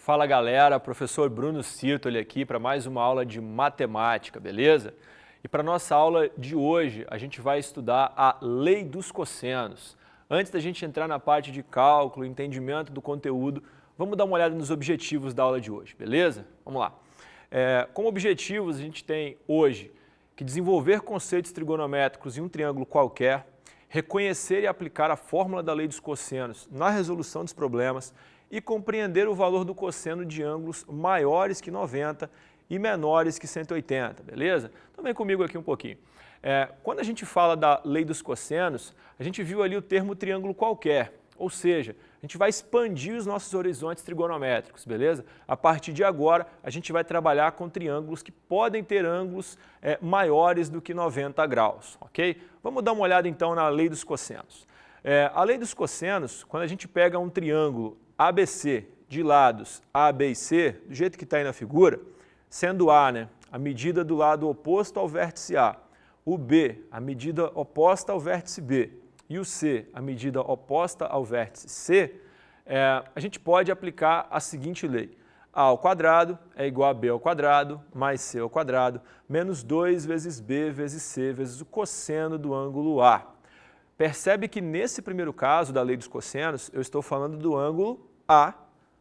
Fala galera, professor Bruno Sirtoli aqui para mais uma aula de matemática, beleza? E para nossa aula de hoje a gente vai estudar a lei dos cossenos. Antes da gente entrar na parte de cálculo, entendimento do conteúdo, vamos dar uma olhada nos objetivos da aula de hoje, beleza? Vamos lá. Como objetivos a gente tem hoje que desenvolver conceitos trigonométricos em um triângulo qualquer, reconhecer e aplicar a fórmula da lei dos cossenos na resolução dos problemas e compreender o valor do cosseno de ângulos maiores que 90 e menores que 180, beleza? Então vem comigo aqui um pouquinho. Quando a gente fala da lei dos cossenos, a gente viu ali o termo triângulo qualquer, ou seja, a gente vai expandir os nossos horizontes trigonométricos, beleza? A partir de agora, a gente vai trabalhar com triângulos que podem ter ângulos maiores do que 90 graus, ok? Vamos dar uma olhada então na lei dos cossenos. A lei dos cossenos, quando a gente pega um triângulo ABC de lados A, B e C, do jeito que está aí na figura, sendo A, a medida do lado oposto ao vértice A, o B, a medida oposta ao vértice B, e o C, a medida oposta ao vértice C, a gente pode aplicar a seguinte lei. A ao quadrado é igual a B ao quadrado mais C ao quadrado menos 2 vezes B vezes C vezes o cosseno do ângulo A. Percebe que nesse primeiro caso da lei dos cossenos, eu estou falando do ângulo A,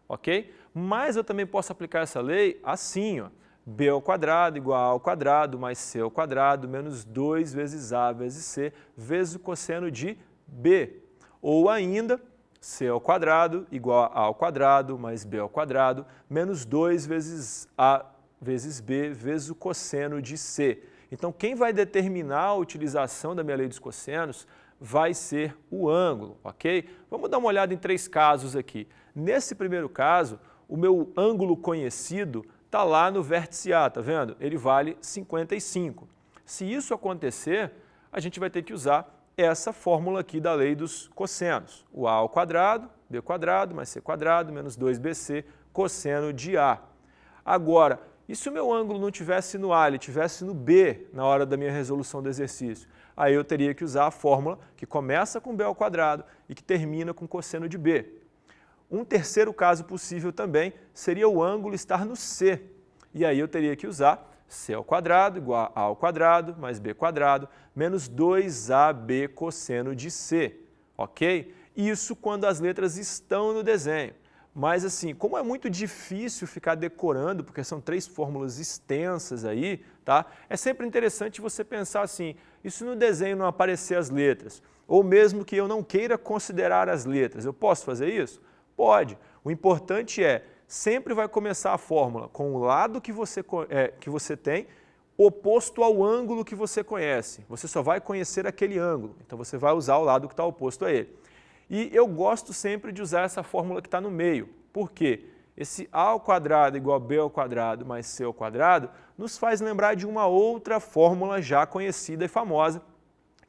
ok? Mas eu também posso aplicar essa lei assim, ó. B ao quadrado igual a ao quadrado mais C ao quadrado menos 2 vezes A vezes C vezes o cosseno de B. Ou ainda, C ao quadrado igual a ao quadrado mais B ao quadrado menos 2 vezes A vezes B vezes o cosseno de C. Então, quem vai determinar a utilização da minha lei dos cossenos vai ser o ângulo, ok? Vamos dar uma olhada em 3 casos aqui. Nesse primeiro caso, o meu ângulo conhecido está lá no vértice A, tá vendo? Ele vale 55. Se isso acontecer, a gente vai ter que usar essa fórmula aqui da lei dos cossenos. O A ao quadrado, B quadrado mais C quadrado menos 2BC cosseno de A. Agora, e se o meu ângulo não estivesse no A, ele estivesse no B na hora da minha resolução do exercício? Aí eu teria que usar a fórmula que começa com B ao quadrado e que termina com cosseno de B. Um terceiro caso possível também seria o ângulo estar no C. E aí eu teria que usar C ao quadrado igual a ao quadrado mais B quadrado menos 2AB cosseno de C, ok? Isso quando as letras estão no desenho. Mas assim, como é muito difícil ficar decorando, porque são 3 fórmulas extensas aí, tá? É sempre interessante você pensar assim, e se no desenho não aparecer as letras? Ou mesmo que eu não queira considerar as letras, eu posso fazer isso? Pode. O importante sempre vai começar a fórmula com o lado que você tem oposto ao ângulo que você conhece. Você só vai conhecer aquele ângulo, então você vai usar o lado que está oposto a ele. E eu gosto sempre de usar essa fórmula que está no meio. Por quê? Esse A ao quadrado igual a B ao quadrado mais C ao quadrado nos faz lembrar de uma outra fórmula já conhecida e famosa,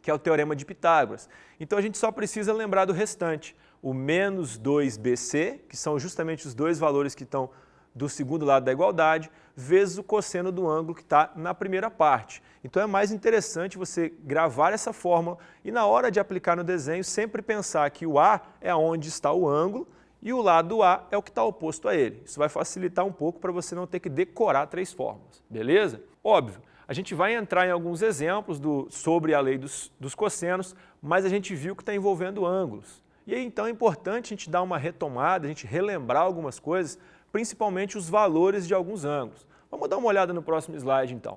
que é o Teorema de Pitágoras. Então a gente só precisa lembrar do restante. O menos 2BC, que são justamente os 2 valores que estão do segundo lado da igualdade, vezes o cosseno do ângulo que está na primeira parte. Então é mais interessante você gravar essa fórmula e na hora de aplicar no desenho sempre pensar que o A é onde está o ângulo e o lado do A é o que está oposto a ele. Isso vai facilitar um pouco para você não ter que decorar 3 fórmulas, beleza? Óbvio, a gente vai entrar em alguns exemplos sobre a lei dos cossenos, mas a gente viu que está envolvendo ângulos. E aí, então é importante a gente dar uma retomada, a gente relembrar algumas coisas, principalmente os valores de alguns ângulos. Vamos dar uma olhada no próximo slide, então.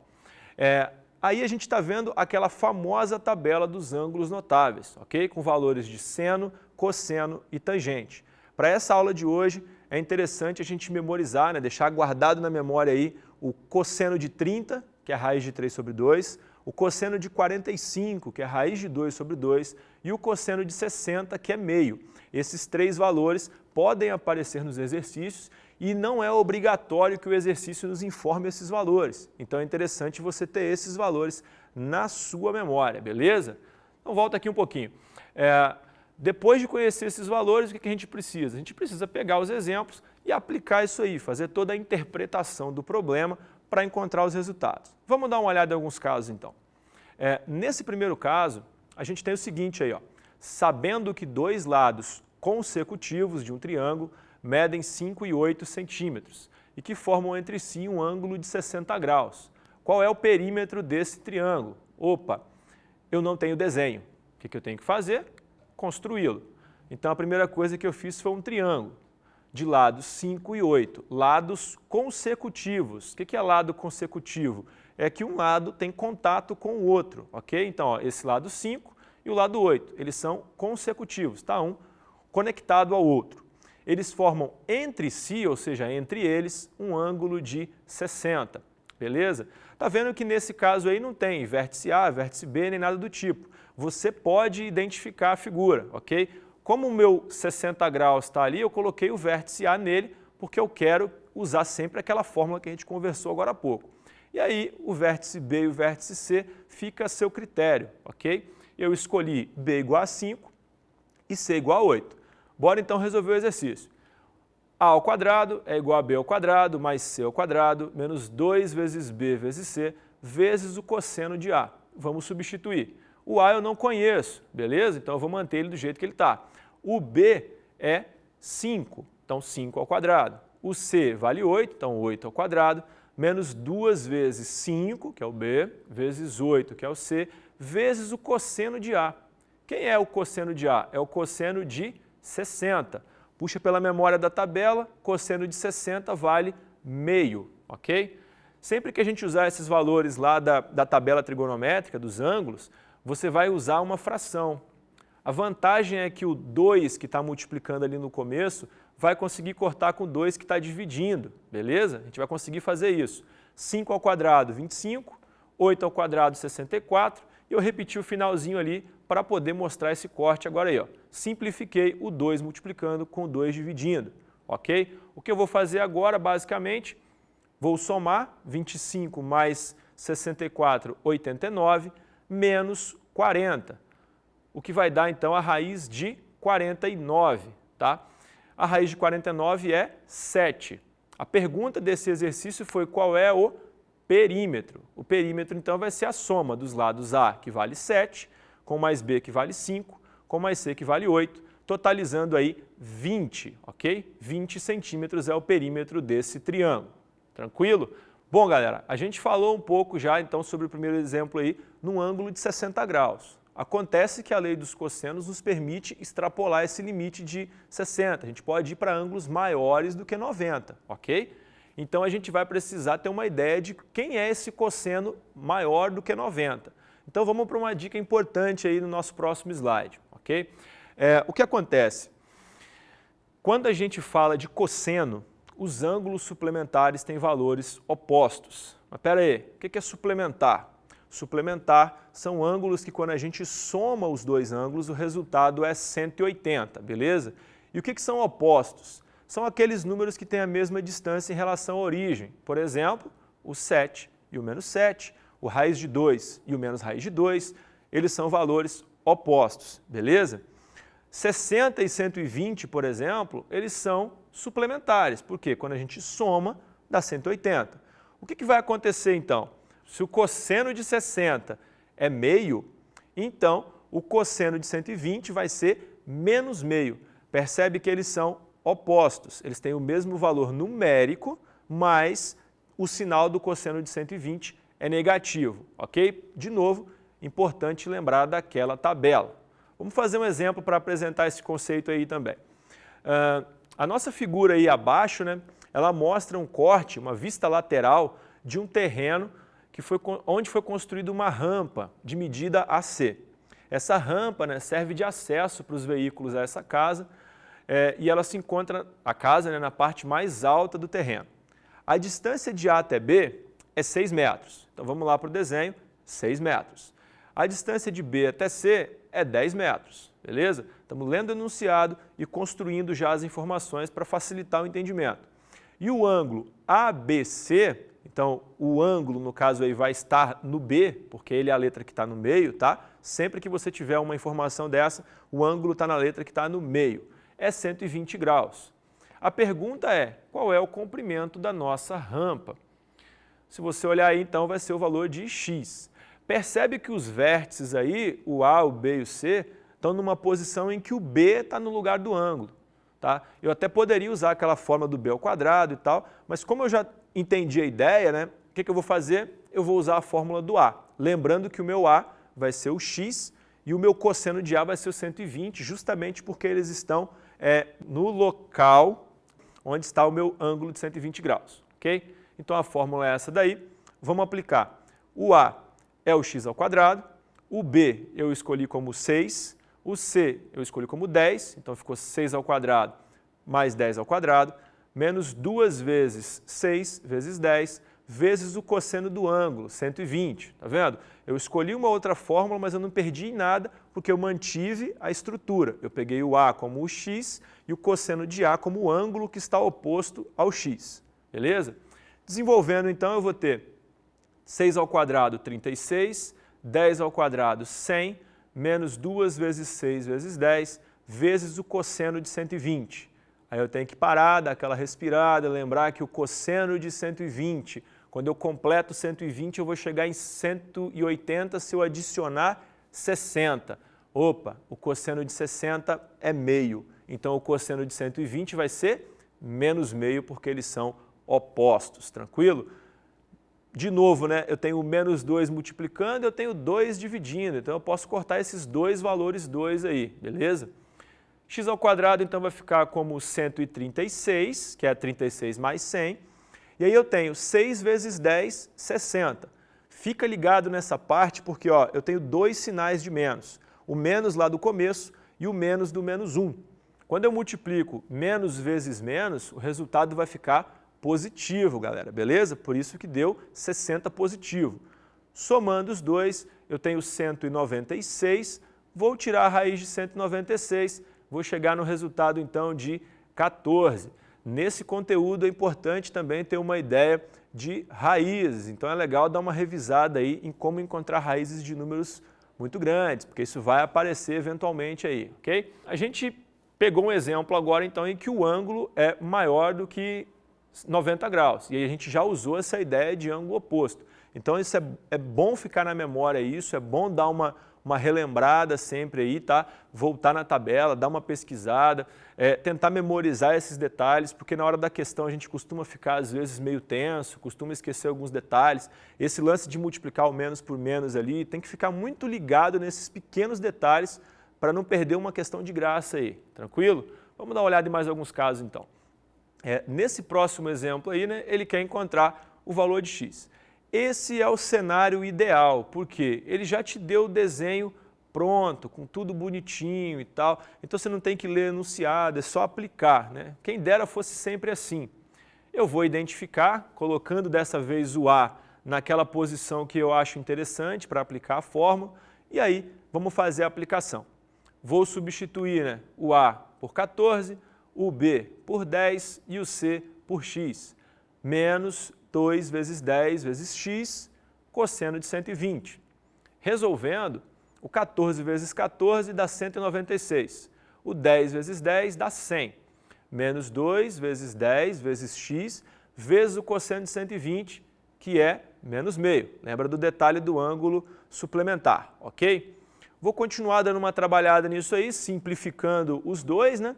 Aí a gente está vendo aquela famosa tabela dos ângulos notáveis, ok? Com valores de seno, cosseno e tangente. Para essa aula de hoje, é interessante a gente memorizar, deixar guardado na memória aí o cosseno de 30, que é a raiz de 3 sobre 2, o cosseno de 45, que é a raiz de 2 sobre 2, e o cosseno de 60, que é meio. Esses 3 valores podem aparecer nos exercícios e não é obrigatório que o exercício nos informe esses valores. Então é interessante você ter esses valores na sua memória, beleza? Então volta aqui um pouquinho. Depois de conhecer esses valores, o que a gente precisa? A gente precisa pegar os exemplos e aplicar isso aí, fazer toda a interpretação do problema para encontrar os resultados. Vamos dar uma olhada em alguns casos, então. Nesse primeiro caso, a gente tem o seguinte aí, ó. Sabendo que 2 lados consecutivos de um triângulo medem 5 e 8 centímetros e que formam entre si um ângulo de 60 graus. Qual é o perímetro desse triângulo? Opa, eu não tenho desenho. O que eu tenho que fazer? Construí-lo. Então, a primeira coisa que eu fiz foi um triângulo de lados 5 e 8, lados consecutivos. O que é lado consecutivo? É que um lado tem contato com o outro, ok? Então, ó, esse lado 5 e o lado 8, eles são consecutivos, tá? Um conectado ao outro. Eles formam entre si, ou seja, entre eles, um ângulo de 60, beleza? Tá vendo que nesse caso aí não tem vértice A, vértice B, nem nada do tipo. Você pode identificar a figura, ok? Como o meu 60 graus está ali, eu coloquei o vértice A nele, porque eu quero usar sempre aquela fórmula que a gente conversou agora há pouco. E aí, o vértice B e o vértice C fica a seu critério, ok? Eu escolhi B igual a 5 e C igual a 8. Bora então resolver o exercício. A ao quadrado é igual a B ao quadrado mais C ao quadrado menos 2 vezes B vezes C vezes o cosseno de A. Vamos substituir. O A eu não conheço, beleza? Então eu vou manter ele do jeito que ele está. O B é 5, então 5 ao quadrado. O C vale 8, então 8 ao quadrado, menos 2 vezes 5, que é o B, vezes 8, que é o C, vezes o cosseno de A. Quem é o cosseno de A? É o cosseno de 60. Puxa pela memória da tabela, cosseno de 60 vale meio, ok? Sempre que a gente usar esses valores lá da tabela trigonométrica, dos ângulos, você vai usar uma fração. A vantagem é que o 2 que está multiplicando ali no começo vai conseguir cortar com o 2 que está dividindo, beleza? A gente vai conseguir fazer isso. 5 ao quadrado, 25, 8 ao quadrado, 64, e eu repeti o finalzinho ali para poder mostrar esse corte agora aí, ó. Simplifiquei o 2 multiplicando com o 2 dividindo, ok? O que eu vou fazer agora, basicamente, vou somar 25 mais 64, 89, menos 40, o que vai dar então a raiz de 49, tá? A raiz de 49 é 7. A pergunta desse exercício foi qual é o perímetro. O perímetro então vai ser a soma dos lados A, que vale 7, com mais B, que vale 5, com mais C, que vale 8, totalizando aí 20, ok? 20 centímetros é o perímetro desse triângulo. Tranquilo? Bom, galera, a gente falou um pouco já então sobre o primeiro exemplo aí num ângulo de 60 graus. Acontece que a lei dos cossenos nos permite extrapolar esse limite de 60. A gente pode ir para ângulos maiores do que 90, ok? Então a gente vai precisar ter uma ideia de quem é esse cosseno maior do que 90. Então vamos para uma dica importante aí no nosso próximo slide, ok? O que acontece? Quando a gente fala de cosseno, os ângulos suplementares têm valores opostos. Mas espera aí, o que é suplementar? Suplementar são ângulos que quando a gente soma os dois ângulos, o resultado é 180, beleza? E o que são opostos? São aqueles números que têm a mesma distância em relação à origem. Por exemplo, o 7 e o menos 7, o raiz de 2 e o menos raiz de 2, eles são valores opostos, beleza? 60 e 120, por exemplo, eles são suplementares, porque quando a gente soma, dá 180. O que vai acontecer então? Se o cosseno de 60 é meio, então o cosseno de 120 vai ser menos meio. Percebe que eles são opostos, eles têm o mesmo valor numérico, mas o sinal do cosseno de 120 é negativo, ok? De novo, importante lembrar daquela tabela. Vamos fazer um exemplo para apresentar esse conceito aí também. A nossa figura aí abaixo, né, ela mostra um corte, uma vista lateral de um terreno onde foi construída uma rampa de medida AC. Essa rampa, né, serve de acesso para os veículos a essa casa e ela se encontra, a casa, né, na parte mais alta do terreno. A distância de A até B é 6 metros. Então vamos lá para o desenho, 6 metros. A distância de B até C é 10 metros, beleza? Estamos lendo o enunciado e construindo já as informações para facilitar o entendimento. E o ângulo ABC, então o ângulo no caso aí vai estar no B, porque ele é a letra que está no meio, tá? Sempre que você tiver uma informação dessa, o ângulo está na letra que está no meio. É 120 graus. A pergunta é, qual é o comprimento da nossa rampa? Se você olhar aí, então, vai ser o valor de x. Percebe que os vértices aí, o A, o B e o C, estão numa posição em que o B está no lugar do ângulo. tá? Eu até poderia usar aquela fórmula do b ao quadrado e tal, mas como eu já entendi a ideia, né, o que eu vou fazer? Eu vou usar a fórmula do a. Lembrando que o meu a vai ser o x e o meu cosseno de a vai ser o 120, justamente porque eles estão no local onde está o meu ângulo de 120 graus, ok? Então a fórmula é essa daí. Vamos aplicar. O a é o x ao quadrado, o b eu escolhi como 6, o c eu escolhi como 10, então ficou 6 ao quadrado mais 10 ao quadrado, menos 2 vezes 6 vezes 10, vezes o cosseno do ângulo, 120, tá vendo? Eu escolhi uma outra fórmula, mas eu não perdi em nada, porque eu mantive a estrutura. Eu peguei o a como o x e o cosseno de a como o ângulo que está oposto ao x, beleza? Desenvolvendo, então, eu vou ter 6 ao quadrado, 36, 10 ao quadrado, 100, menos 2 vezes 6 vezes 10, vezes o cosseno de 120. Aí eu tenho que parar, dar aquela respirada, lembrar que o cosseno de 120, quando eu completo 120, eu vou chegar em 180 se eu adicionar 60. Opa, o cosseno de 60 é meio, então o cosseno de 120 vai ser menos meio, porque eles são opostos, tranquilo? De novo, né, eu tenho menos 2 multiplicando, eu tenho 2 dividindo, então eu posso cortar esses dois valores 2 aí, beleza? X ao quadrado, então, vai ficar como 136, que é 36 mais 100, e aí eu tenho 6 vezes 10, 60. Fica ligado nessa parte porque ó, eu tenho dois sinais de menos, o menos lá do começo e o menos do menos 1. Quando eu multiplico menos vezes menos, o resultado vai ficar positivo, galera, beleza? Por isso que deu 60 positivo. Somando os dois, eu tenho 196, vou tirar a raiz de 196, vou chegar no resultado, então, de 14. Nesse conteúdo é importante também ter uma ideia de raízes, então é legal dar uma revisada aí em como encontrar raízes de números muito grandes, porque isso vai aparecer eventualmente aí, ok? A gente pegou um exemplo agora, então, em que o ângulo é maior do que 90 graus, e aí a gente já usou essa ideia de ângulo oposto. Então isso é bom ficar na memória isso, é bom dar uma relembrada sempre aí, tá? Voltar na tabela, dar uma pesquisada, tentar memorizar esses detalhes, porque na hora da questão a gente costuma ficar às vezes meio tenso, costuma esquecer alguns detalhes. Esse lance de multiplicar o menos por menos ali, tem que ficar muito ligado nesses pequenos detalhes para não perder uma questão de graça aí, tranquilo? Vamos dar uma olhada em mais alguns casos então. Nesse próximo exemplo aí, né, ele quer encontrar o valor de x. Esse é o cenário ideal, porque ele já te deu o desenho pronto, com tudo bonitinho e tal, então você não tem que ler enunciado, é só aplicar, né? Quem dera fosse sempre assim. Eu vou identificar, colocando dessa vez o a naquela posição que eu acho interessante para aplicar a fórmula, e aí vamos fazer a aplicação. Vou substituir, né, o a por 14, o b por 10 e o c por x, menos 2 vezes 10 vezes x, cosseno de 120. Resolvendo, o 14 vezes 14 dá 196, o 10 vezes 10 dá 100, menos 2 vezes 10 vezes x, vezes o cosseno de 120, que é menos meio. Lembra do detalhe do ângulo suplementar, ok? Vou continuar dando uma trabalhada nisso aí, simplificando os dois, né?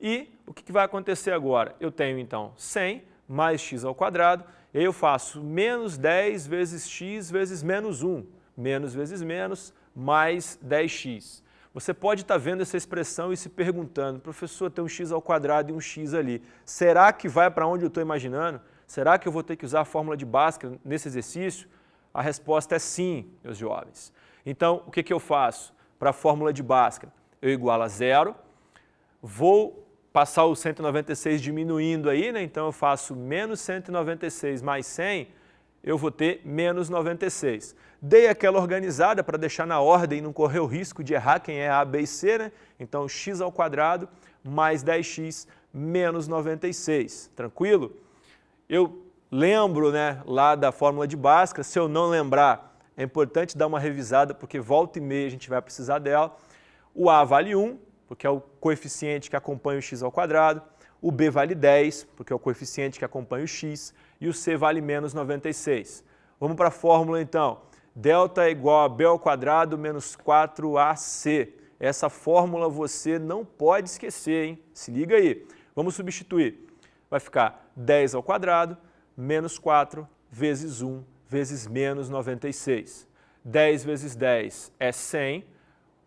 E o que vai acontecer agora? Eu tenho, então, 100 mais x ao quadrado, e aí eu faço menos 10 vezes x vezes menos 1, menos vezes menos, mais 10x. Você pode estar vendo essa expressão e se perguntando, professor, tem um x ao quadrado e um x ali. Será que vai para onde eu estou imaginando? Será que eu vou ter que usar a fórmula de Bhaskara nesse exercício? A resposta é sim, meus jovens. Então, o que eu faço para a fórmula de Bhaskara? Eu igualo a zero, vou passar o 196 diminuindo aí, né? Então eu faço menos 196 mais 100, eu vou ter menos 96. Dei aquela organizada para deixar na ordem e não correr o risco de errar quem é A, B e C, né? Então x ao quadrado mais 10x menos 96, tranquilo? Eu lembro, né, lá da fórmula de Bhaskara, se eu não lembrar, é importante dar uma revisada porque volta e meia a gente vai precisar dela. O A vale 1, porque é o coeficiente que acompanha o x ao quadrado, o b vale 10, porque é o coeficiente que acompanha o x, e o c vale menos 96. Vamos para a fórmula então. Delta é igual a b ao quadrado menos 4ac. Essa fórmula você não pode esquecer, hein? Se liga aí. Vamos substituir. Vai ficar 10 ao quadrado menos 4 vezes 1 vezes menos 96. 10 vezes 10 é 100.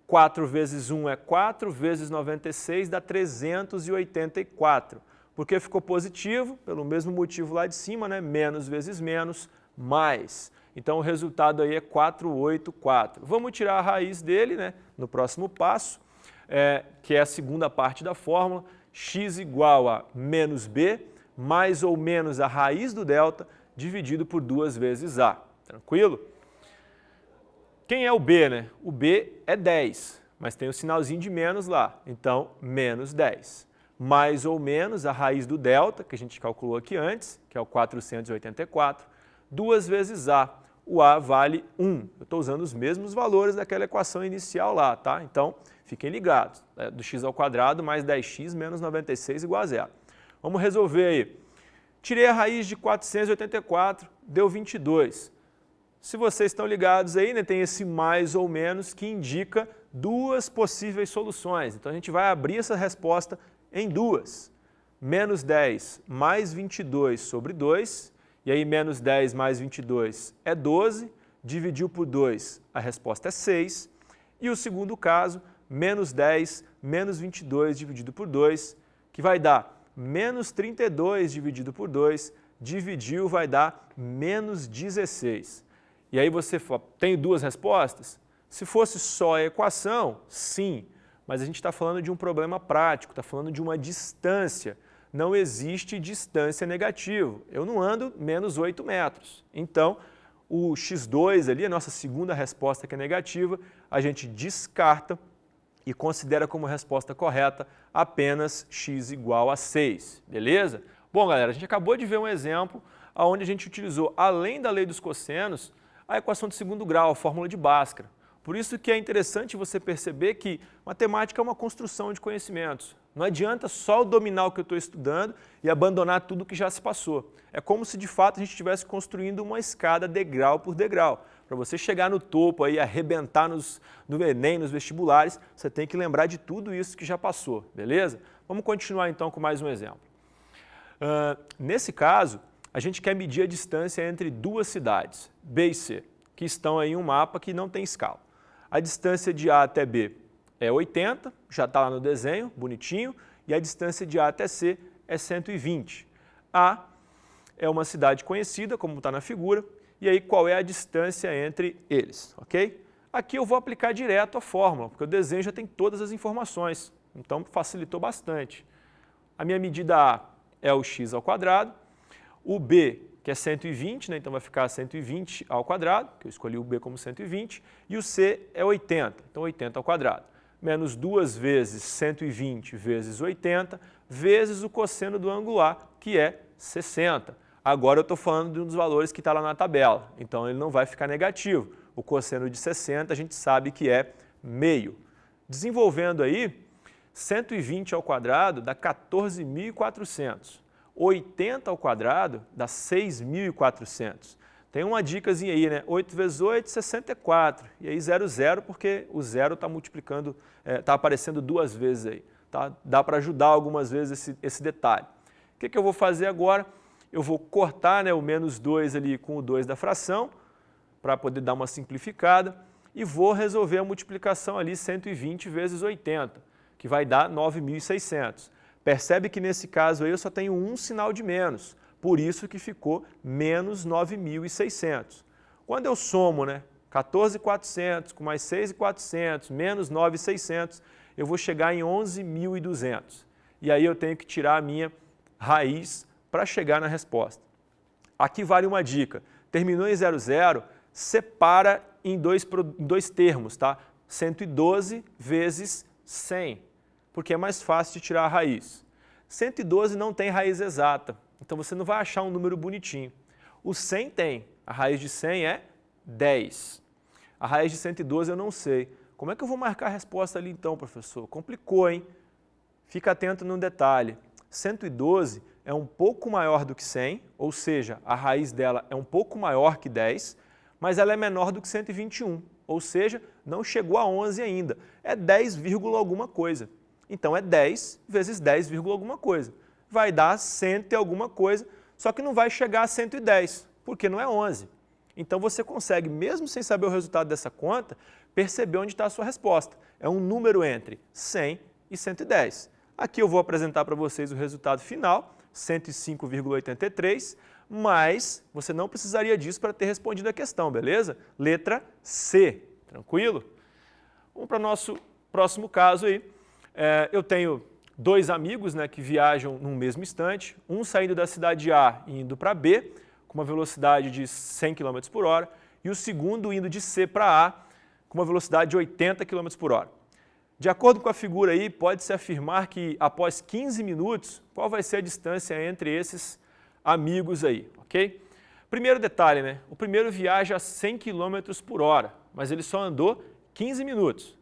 4 vezes 1 é 4, vezes 96 dá 384. Porque ficou positivo, pelo mesmo motivo lá de cima, né? Menos vezes menos, mais. Então o resultado aí é 484. Vamos tirar a raiz dele, né? No próximo passo, que é a segunda parte da fórmula, x igual a menos b, mais ou menos a raiz do delta, dividido por 2 vezes a. Tranquilo? Quem é o b, né? O b é 10, mas tem o sinalzinho de menos lá, então menos 10. Mais ou menos a raiz do delta, que a gente calculou aqui antes, que é o 484, 2 vezes a. O a vale 1. Eu estou usando os mesmos valores daquela equação inicial lá, tá? Então, fiquem ligados. Do x ao quadrado mais 10x menos 96 igual a 0. Vamos resolver aí. Tirei a raiz de 484, deu 22. Se vocês estão ligados aí, né, tem esse mais ou menos que indica duas possíveis soluções. Então, a gente vai abrir essa resposta em duas. Menos 10 mais 22 sobre 2, e aí menos 10 mais 22 é 12, dividiu por 2, a resposta é 6. E o segundo caso, menos 10 menos 22 dividido por 2, que vai dar menos 32 dividido por 2, dividiu vai dar menos 16. E aí você fala, tem duas respostas? Se fosse só a equação, sim, mas a gente está falando de um problema prático, está falando de uma distância. Não existe distância negativa. Eu não ando menos 8 metros. Então, o x2 ali, a nossa segunda resposta que é negativa, a gente descarta e considera como resposta correta apenas x igual a 6. Beleza? Bom, galera, a gente acabou de ver um exemplo onde a gente utilizou, além da lei dos cossenos, a equação de segundo grau, a fórmula de Bhaskara. Por isso que é interessante você perceber que matemática é uma construção de conhecimentos. Não adianta só dominar o que eu estou estudando e abandonar tudo que já se passou. É como se de fato a gente estivesse construindo uma escada degrau por degrau. Para você chegar no topo e arrebentar no Enem, nos vestibulares, você tem que lembrar de tudo isso que já passou, beleza? Vamos continuar então com mais um exemplo. Nesse caso, a gente quer medir a distância entre duas cidades, B e C, que estão aí em um mapa que não tem escala. A distância de A até B é 80, já está lá no desenho, bonitinho, e a distância de A até C é 120. A é uma cidade conhecida, como está na figura, e aí qual é a distância entre eles, ok? Aqui eu vou aplicar direto a fórmula, porque o desenho já tem todas as informações, então facilitou bastante. A minha medida A é o x ao quadrado, o B, que é 120, né? Então vai ficar 120 ao quadrado, que eu escolhi o B como 120, e o C é 80, então 80 ao quadrado. Menos 2 vezes 120 vezes 80, vezes o cosseno do ângulo A, que é 60. Agora eu estou falando de um dos valores que está lá na tabela, então ele não vai ficar negativo. O cosseno de 60 a gente sabe que é meio. Desenvolvendo aí, 120 ao quadrado dá 14.400. 80 ao quadrado dá 6.400. Tem uma dicasinha aí, né? 8 vezes 8, 64. E aí 0, 0, porque o zero está multiplicando, está aparecendo duas vezes aí. Tá? Dá para ajudar algumas vezes esse detalhe. O que eu vou fazer agora? Eu vou cortar, né, o menos 2 ali com o 2 da fração, para poder dar uma simplificada, e vou resolver a multiplicação ali 120 vezes 80, que vai dar 9.600. Percebe que nesse caso aí eu só tenho um sinal de menos, por isso que ficou menos 9.600. Quando eu somo, né, 14.400 com mais 6.400 menos 9.600, eu vou chegar em 11.200. E aí eu tenho que tirar a minha raiz para chegar na resposta. Aqui vale uma dica. Terminou em 00, separa em dois termos, tá? 112 vezes 100, porque é mais fácil de tirar a raiz. 112 não tem raiz exata, então você não vai achar um número bonitinho. O 100 tem, a raiz de 100 é 10. A raiz de 112 eu não sei. Como é que eu vou marcar a resposta ali então, professor? Complicou, hein? Fica atento num detalhe. 112 é um pouco maior do que 100, ou seja, a raiz dela é um pouco maior que 10, mas ela é menor do que 121, ou seja, não chegou a 11 ainda, é 10, alguma coisa. Então é 10 vezes 10, alguma coisa. Vai dar 100 e alguma coisa, só que não vai chegar a 110, porque não é 11. Então você consegue, mesmo sem saber o resultado dessa conta, perceber onde está a sua resposta. É um número entre 100 e 110. Aqui eu vou apresentar para vocês o resultado final, 105,83, mas você não precisaria disso para ter respondido a questão, beleza? Letra C, tranquilo? Vamos para o nosso próximo caso aí. Eu tenho dois amigos, né, que viajam no mesmo instante, um saindo da cidade A e indo para B, com uma velocidade de 100 km por hora, e o segundo indo de C para A, com uma velocidade de 80 km por hora. De acordo com a figura aí, pode-se afirmar que após 15 minutos, qual vai ser a distância entre esses amigos aí, ok? Primeiro detalhe, né? O primeiro viaja a 100 km por hora, mas ele só andou 15 minutos.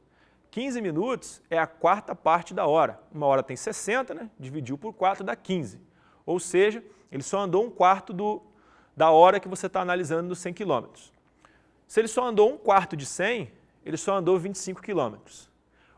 15 minutos é a quarta parte da hora. Uma hora tem 60, né? Dividiu por 4 dá 15. Ou seja, ele só andou um quarto da hora que você está analisando nos 100 km. Se ele só andou um quarto de 100, ele só andou 25 km.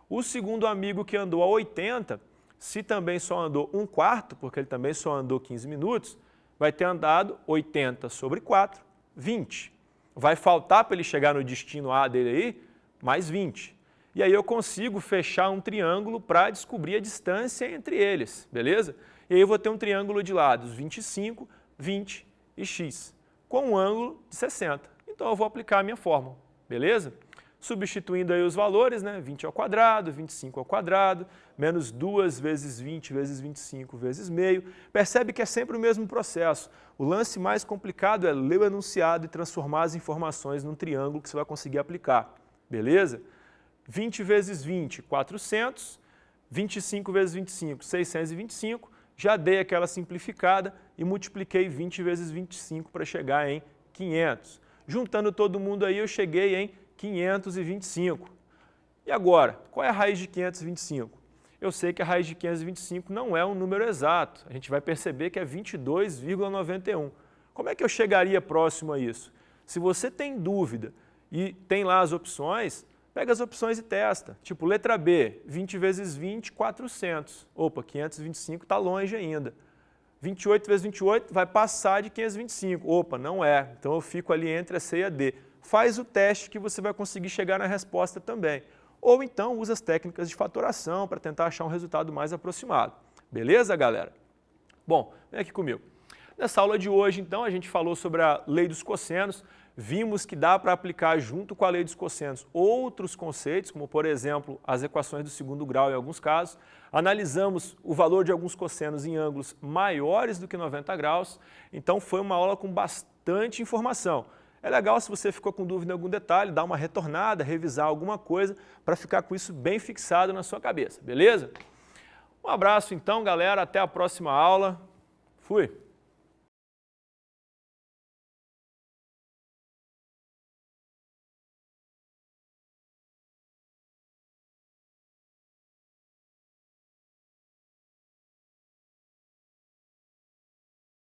O segundo amigo que andou a 80, se também só andou um quarto, porque ele também só andou 15 minutos, vai ter andado 80 sobre 4, 20. Vai faltar para ele chegar no destino A dele aí, mais 20. E aí eu consigo fechar um triângulo para descobrir a distância entre eles, beleza? E aí eu vou ter um triângulo de lados 25, 20 e x, com um ângulo de 60. Então eu vou aplicar a minha fórmula, beleza? Substituindo aí os valores, né? 20 ao quadrado, 25 ao quadrado, menos 2 vezes 20 vezes 25 vezes meio. Percebe que é sempre o mesmo processo. O lance mais complicado é ler o enunciado e transformar as informações num triângulo que você vai conseguir aplicar, beleza? 20 vezes 20, 400, 25 vezes 25, 625, já dei aquela simplificada e multipliquei 20 vezes 25 para chegar em 500. Juntando todo mundo aí, eu cheguei em 525. E agora, qual é a raiz de 525? Eu sei que a raiz de 525 não é um número exato, a gente vai perceber que é 22,91. Como é que eu chegaria próximo a isso? Se você tem dúvida e tem lá as opções, pega as opções e testa. Tipo, letra B, 20 vezes 20, 400. Opa, 525 está longe ainda. 28 vezes 28 vai passar de 525. Opa, não é. Então eu fico ali entre a C e a D. Faz o teste que você vai conseguir chegar na resposta também. Ou então usa as técnicas de fatoração para tentar achar um resultado mais aproximado. Beleza, galera? Bom, vem aqui comigo. Nessa aula de hoje, então, a gente falou sobre a lei dos cossenos, vimos que dá para aplicar junto com a lei dos cossenos outros conceitos, como, por exemplo, as equações do segundo grau em alguns casos. Analisamos o valor de alguns cossenos em ângulos maiores do que 90 graus, então foi uma aula com bastante informação. É legal se você ficou com dúvida em algum detalhe, dar uma retornada, revisar alguma coisa para ficar com isso bem fixado na sua cabeça, beleza? Um abraço então, galera, até a próxima aula. Fui!